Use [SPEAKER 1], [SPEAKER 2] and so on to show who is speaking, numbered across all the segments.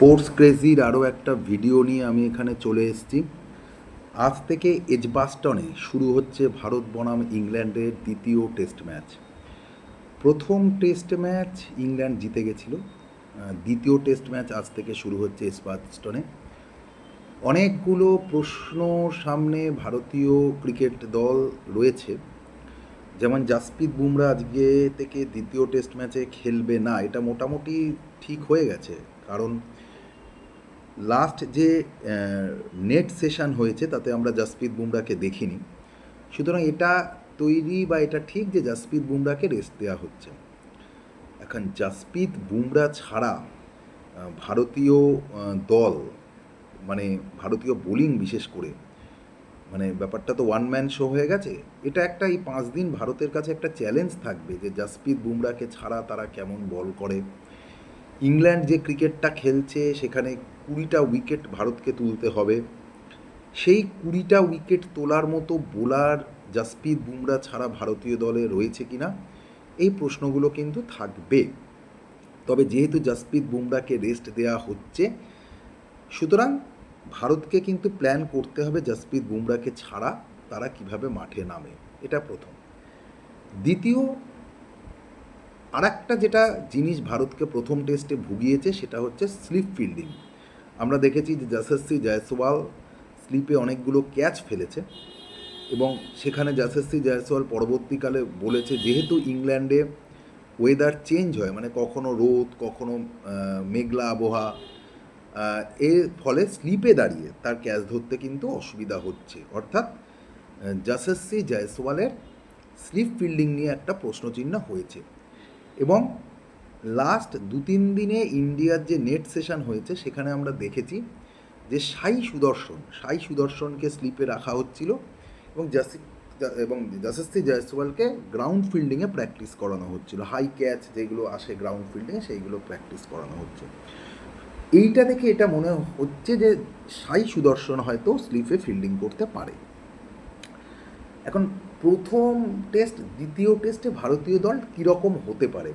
[SPEAKER 1] Sports ক্রেজির আরও একটা video নিয়ে আমি এখানে চলে এসেছি। আজ থেকে এজবাস্টনে শুরু হচ্ছে ভারত বনাম ইংল্যান্ডের দ্বিতীয় টেস্ট ম্যাচ। প্রথম টেস্ট ম্যাচ ইংল্যান্ড জিতে গেছিল। দ্বিতীয় টেস্ট ম্যাচ আজ থেকে শুরু হচ্ছে এজবাস্টনে। অনেকগুলো প্রশ্ন সামনে ভারতীয় ক্রিকেট দল রয়েছে, যেমন জাসপ্রীত বুমরা আজকে থেকে দ্বিতীয় টেস্ট ম্যাচে খেলবে না, এটা মোটামুটি ঠিক হয়ে গেছে। কারণ লাস্ট যে নেট সেশন হয়েছে তাতে আমরা জাসপ্রীত বুমরাকে দেখিনি। সুতরাং এটা তৈরি বা এটা ঠিক যে জাসপ্রীত বুমরাকে রেস্ট দেওয়া হচ্ছে। এখন জাসপ্রীত বুমরা ছাড়া ভারতীয় দল, মানে ভারতীয় বোলিং বিশেষ করে, মানে ব্যাপারটা তো ওয়ান ম্যান শো হয়ে গেছে। এটা একটা এই 5 দিন ভারতের কাছে একটা চ্যালেঞ্জ থাকবে যে জাসপ্রীত বুমরাকে ছাড়া তারা কেমন বল করে। ইংল্যান্ড যে ক্রিকেটটা খেলছে সেখানে 20টা উইকেট ভারতকে তুলতে হবে। সেই 20টা উইকেট তোলার মতো বোলার জাসপ্রীত বুমরা ছাড়া ভারতীয় দলে রয়েছে কিনা, এই প্রশ্নগুলো কিন্তু থাকবে। তবে যেহেতু জাসপ্রীত বুমরাকে রেস্ট দেওয়া হচ্ছে, সুতরাং ভারতকে কিন্তু প্ল্যান করতে হবে জাসপ্রীত বুমরাকে ছাড়া তারা কিভাবে মাঠে নামে। এটা প্রথম। দ্বিতীয়, আর একটা যেটা জিনিস ভারতকে প্রথম টেস্টে ভুগিয়েছে সেটা হচ্ছে স্লিপ ফিল্ডিং। আমরা দেখেছি যে যশস্বী জয়সওয়াল স্লিপে অনেকগুলো ক্যাচ ফেলেছে, এবং সেখানে যশস্বী জয়সওয়াল পরবর্তীকালে বলেছে যেহেতু ইংল্যান্ডে ওয়েদার চেঞ্জ হয়, মানে কখনো রোদ কখনো মেঘলা আবহাওয়া, এর ফলে স্লিপে দাঁড়িয়ে তার ক্যাচ ধরতে কিন্তু অসুবিধা হচ্ছে। অর্থাৎ যশস্বী জয়সওয়ালের স্লিপ ফিল্ডিং নিয়ে একটা প্রশ্নচিহ্ন হয়েছে। এবং লাস্ট 2-3 দিনে ইন্ডিয়ার যে নেট সেশন হয়েছে সেখানে আমরা দেখেছি যে সাই সুদর্শনকে স্লিপে রাখা হচ্ছিল, এবং যশস্বী জয়সওয়ালকে গ্রাউন্ড ফিল্ডিংয়ে প্র্যাকটিস করানো হচ্ছিল। হাই ক্যাচ যেগুলো আসে গ্রাউন্ড ফিল্ডিংয়ে সেইগুলো প্র্যাকটিস করানো হচ্ছে। এইটা দেখে এটা মনে হচ্ছে যে সাই সুদর্শন হয়তো স্লিপে ফিল্ডিং করতে পারে। এখন প্রথম টেস্ট দ্বিতীয় টেস্টে ভারতীয় দল কীরকম হতে পারে,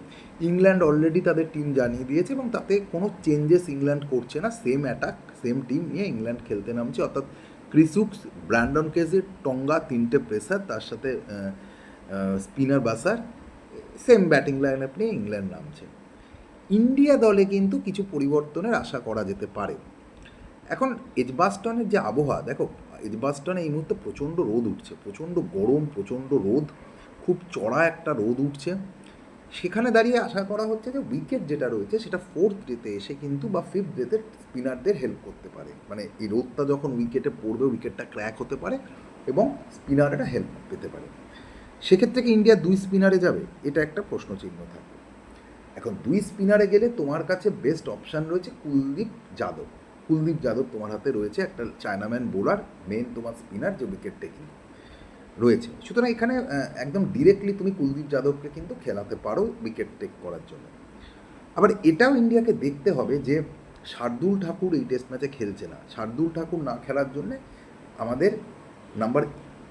[SPEAKER 1] ইংল্যান্ড অলরেডি তাদের টিম জানিয়ে দিয়েছে এবং তাতে কোনো চেঞ্জেস ইংল্যান্ড করছে না। সেম অ্যাটাক সেম টিম নিয়ে ইংল্যান্ড খেলতে নামছে, অর্থাৎ ক্রিস উকস, ব্র্যান্ডন কেজি, টঙ্গা, 3টে পেসার, তার সাথে স্পিনার বাসার, সেম ব্যাটিং লাইন আপ নিয়ে ইংল্যান্ড নামছে। ইন্ডিয়া দলে কিন্তু কিছু পরিবর্তনের আশা করা যেতে পারে। এখন এজবাস্টনের যে আবহাওয়া দেখো, এজবাস্টনে এই মুহূর্তে প্রচণ্ড রোদ উঠছে, প্রচণ্ড গরম, প্রচণ্ড রোদ, খুব চড়া একটা রোদ উঠছে। সেখানে দাঁড়িয়ে আশা করা হচ্ছে যে উইকেট যেটা রয়েছে সেটা 4th ডেতে এসে কিন্তু বা 5th ডেতে স্পিনারদের হেল্প করতে পারে। মানে এই রোদটা যখন উইকেটে পড়বে উইকেটটা ক্র্যাক হতে পারে এবং স্পিনাররা হেল্প পেতে পারে। সেক্ষেত্রে কি ইন্ডিয়া 2 স্পিনারে যাবে, এটা একটা প্রশ্নচিহ্ন থাকবে। এখন 2 স্পিনারে গেলে তোমার কাছে বেস্ট অপশান রয়েছে কুলদীপ যাদব তোমার হাতে রয়েছে, একটা চায়নাম্যান বোলার, মেন তোমার স্পিনার যে উইকেট টেকিং রয়েছে। সুতরাং এখানে একদম ডিরেক্টলি তুমি কুলদীপ যাদবকে কিন্তু খেলাতে পারো উইকেট টেক করার জন্য। আবার এটাও ইন্ডিয়াকে দেখতে হবে যে শার্দুল ঠাকুর এই টেস্ট ম্যাচে খেলছে না। শার্দুল ঠাকুর না খেলার জন্যে আমাদের নাম্বার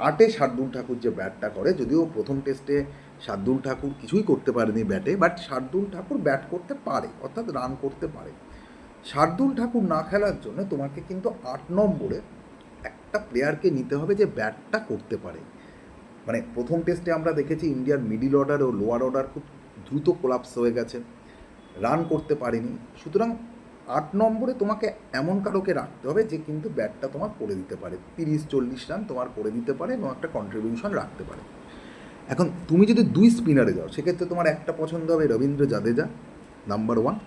[SPEAKER 1] 8-এ শার্দুল ঠাকুর যে ব্যাটটা করে, যদিও প্রথম টেস্টে শার্দুল ঠাকুর কিছুই করতে পারেনি ব্যাটে, বাট শার্দুল ঠাকুর ব্যাট করতে পারে, অর্থাৎ রান করতে পারে। শার্দুল ঠাকুর না খেলার জন্য তোমাকে কিন্তু 8 নম্বরে একটা প্লেয়ারকে নিতে হবে যে ব্যাটটা করতে পারে। মানে প্রথম টেস্টে আমরা দেখেছি ইন্ডিয়ার মিডিল অর্ডার ও লোয়ার অর্ডার খুব দ্রুত কোলাপস হয়ে গেছে, রান করতে পারেনি। সুতরাং 8 নম্বরে তোমাকে এমন কারোকে রাখতে হবে যে কিন্তু ব্যাটটা তোমার করে দিতে পারে, 30-40 রান তোমার করে দিতে পারে এবং একটা কন্ট্রিবিউশন রাখতে পারে। এখন তুমি যদি 2 স্পিনারে যাও সেক্ষেত্রে তোমার একটা পছন্দ হবে রবীন্দ্র জাদেজা, নাম্বার 1,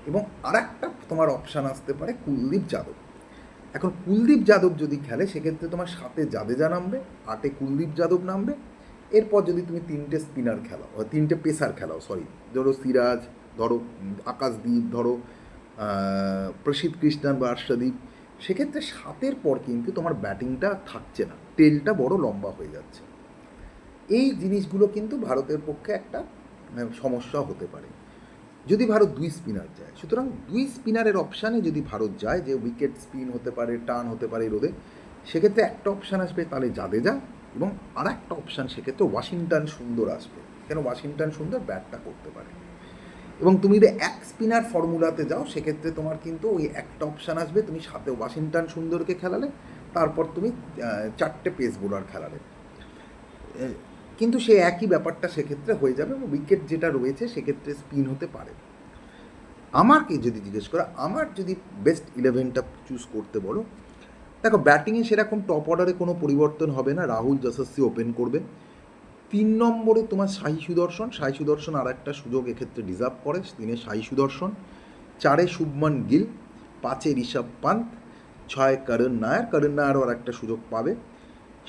[SPEAKER 1] এবং আর একটা তোমার অপশান আসতে পারে কুলদীপ যাদব। এখন কুলদীপ যাদব যদি খেলে সেক্ষেত্রে তোমার 7-এ জাদেজা নামবে, 8-এ কুলদীপ যাদব নামবে। এরপর যদি তুমি 3টে স্পিনার খেলাও, 3টে পেসার খেলাও, ধরো সিরাজ, ধরো আকাশদীপ, ধরো প্রসিদ্ধ কৃষ্ণান বা আর্শদীপ, সেক্ষেত্রে 7-এর পর কিন্তু তোমার ব্যাটিংটা থাকছে না, টেলটা বড় লম্বা হয়ে যাচ্ছে। এই জিনিসগুলো কিন্তু ভারতের পক্ষে একটা সমস্যা হতে পারে যদি ভারত 2 স্পিনার যায়। সুতরাং 2 স্পিনারের অপশানে যদি ভারত যায় যে উইকেট স্পিন হতে পারে, টার্ন হতে পারে রোদে, সেক্ষেত্রে একটা অপশান আসবে তাহলে জাদেজা, এবং আর একটা অপশান সেক্ষেত্রে ওয়াশিংটন সুন্দর আসবে, কেন ওয়াশিংটন সুন্দর ব্যাটটা করতে পারে। এবং তুমি যদি এক স্পিনার ফর্মুলাতে যাও সেক্ষেত্রে তোমার কিন্তু ওই একটা অপশান আসবে, তুমি সাথে ওয়াশিংটন সুন্দরকে খেলালে, তারপর তুমি 4টে পেস বোলার খেলালে, কিন্তু সে একই ব্যাপারটা সেক্ষেত্রে হয়ে যাবে এবং উইকেট যেটা রয়েছে সেক্ষেত্রে স্পিন হতে পারে। আমাকে যদি জিজ্ঞেস করো, আমার যদি বেস্ট 11টা চুজ করতে বলো, দেখো ব্যাটিংয়ে সেরকম টপ অর্ডারে কোনো পরিবর্তন হবে না, রাহুল যশস্বী ওপেন করবে। 3 নম্বরে তোমার সাই সুদর্শন আর একটা সুযোগ এক্ষেত্রে ডিজার্ভ করে, 3-এ সাই সুদর্শন, 4-এ শুভমন গিল, 5-এ ঋষভ পান্ত, 6-এ করণ নায়ারও আর একটা সুযোগ পাবে।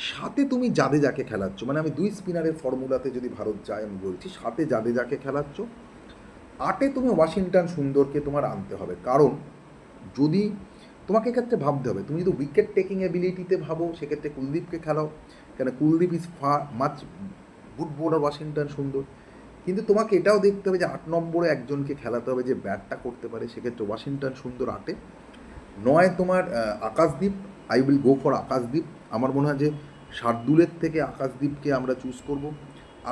[SPEAKER 1] 7-এ তুমি জাদেজাকে খেলাচ্ছ, মানে আমি 2 স্পিনারের ফর্মুলাতে যদি ভারত যায় আমি বলছি 7-এ জাদেজাকে খেলাচ্ছ। 8-এ তুমি ওয়াশিংটন সুন্দরকে তোমার আনতে হবে, কারণ যদি তোমাকে এক্ষেত্রে ভাবতে হবে, তুমি যদি উইকেট টেকিং এবিলিটিতে ভাবো সেক্ষেত্রে কুলদীপকে খেলাও, কেন Kuldeep is much good bowler Washington সুন্দর। কিন্তু তোমাকে এটাও দেখতে হবে যে 8 নম্বরে একজনকে খেলাতে হবে যে ব্যাটটা করতে পারে, সেক্ষেত্রে ওয়াশিংটন সুন্দর 8-এ। 9-এ তোমার Akashdeep, I will go for Akashdeep. আমার মনে হয় যে শার্দুলের থেকে আকাশদীপকে আমরা চুজ করব।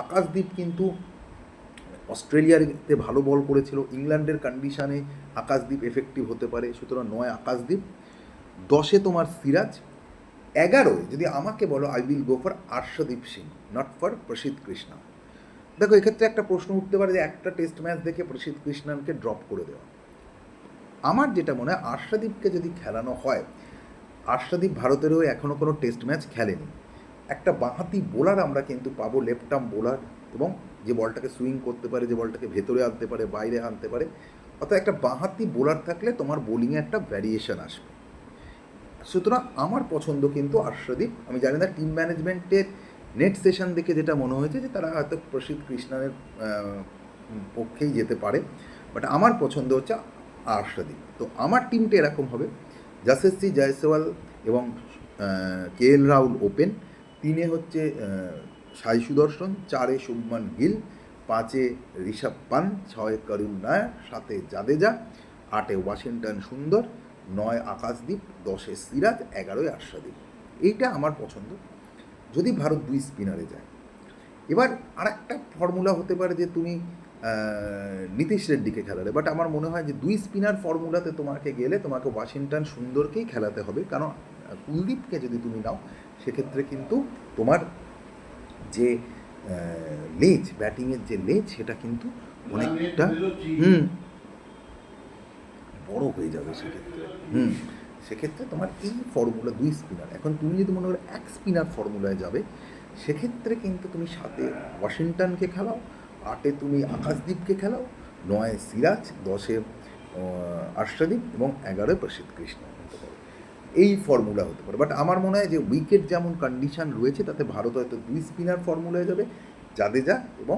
[SPEAKER 1] আকাশদীপ কিন্তু অস্ট্রেলিয়াতে ভালো বল করেছিল, ইংল্যান্ডের কন্ডিশানে আকাশদীপ এফেক্টিভ হতে পারে, সুতরাং 9 আকাশদীপ। 10-এ তোমার সিরাজ। 11-এ যদি আমাকে বলো I will go for Arshdeep Singh, not for প্রসিদ্ধ কৃষ্ণা। দেখো এক্ষেত্রে একটা প্রশ্ন উঠতে পারে যে একটা টেস্ট ম্যাচ দেখে প্রসিদ্ধ কৃষ্ণানকে ড্রপ করে দেওয়া। আমার যেটা মনে হয় আর্শদীপকে যদি খেলানো হয়, আর্শদীপ ভারতের হয়ে এখনও কোনো টেস্ট ম্যাচ খেলেনি, একটা বাঁহাতি বোলার আমরা কিন্তু পাবো, লেফট আর্ম বোলার, এবং যে বলটাকে সুইং করতে পারে, যে বলটাকে ভেতরে আনতে পারে, বাইরে আনতে পারে, অর্থাৎ একটা বাঁহাতি বোলার থাকলে তোমার বোলিংয়ে একটা ভ্যারিয়েশন আসবে। সুতরাং আমার পছন্দ কিন্তু আর্শদীপ। আমি জানি না টিম ম্যানেজমেন্টের নেট সেশন দেখে যেটা মনে হয়েছে যে তারা হয়তো প্রসিদ্ধ কৃষ্ণানের পক্ষেই যেতে পারে, বাট আমার পছন্দ হচ্ছে আর্শদীপ। তো আমার টিমটা এরকম হবে, যশস্বী জয়সওয়াল এবং KL রাহুল ওপেন, 3-এ হচ্ছে সাই সুদর্শন, 4-এ শুভমন গিল, 5-এ ঋষভ পান্ত, 6-এ করণ নায়ার, 7-এ জাদেজা, 8-এ ওয়াশিংটন সুন্দর, 9-এ আকাশদীপ, 10-এ সিরাজ, 11-এ আর্শদীপ। এইটা আমার পছন্দ যদি ভারত 2 স্পিনারে যায়। এবার আর একটা ফর্মুলা হতে পারে যে তুমি নীতিশ রেড্ডিকে খেলালে, বাট আমার মনে হয় যে 2 স্পিনার ফর্মুলাতে তোমাকে গেলে তোমাকে ওয়াশিংটন সুন্দরকেই খেলাতে হবে, কারণ কুলদীপকে যদি তুমি নাও সেক্ষেত্রে কিন্তু তোমার যে লেজ, ব্যাটিংয়ের যে লেজ সেটা কিন্তু অনেকটা বড় হয়ে যাবে সেক্ষেত্রে। সেক্ষেত্রে তোমার এই ফর্মুলা 2 স্পিনার। এখন তুমি যদি মনে করো 1 স্পিনার ফর্মুলায় যাবে, সেক্ষেত্রে কিন্তু তুমি 7-এ ওয়াশিংটনকে খেলাও, 8-এ তুমি আকাশদীপকে খেলাও, 9-এ সিরাজ, 10-এ আর্শদীপ এবং 11-এ প্রসিদ্ধ কৃষ্ণ হতে পারে। এই ফর্মুলা হতে পারে, বাট আমার মনে হয় যে উইকেট যেমন কন্ডিশান রয়েছে তাতে ভারত হয়তো 2 স্পিনার ফর্মুলায় যাবে, জাদেজা এবং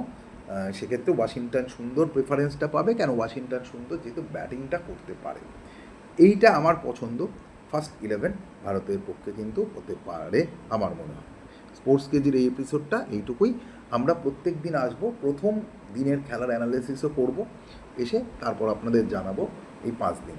[SPEAKER 1] সেক্ষেত্রে ওয়াশিংটন সুন্দর প্রেফারেন্সটা পাবে, কেন ওয়াশিংটন সুন্দর যেহেতু ব্যাটিংটা করতে পারে। এইটা আমার পছন্দ, ফার্স্ট 11 ভারতের পক্ষে কিন্তু হতে পারে আমার মনে হয়। স্পোর্টস কেজির এই এপিসোডটা এইটুকুই। আমরা প্রত্যেক দিন আসবো, প্রথম দিনের খেলার অ্যানালিসিসও করব, এসে তারপর আপনাদের জানাবো এই 5 দিন।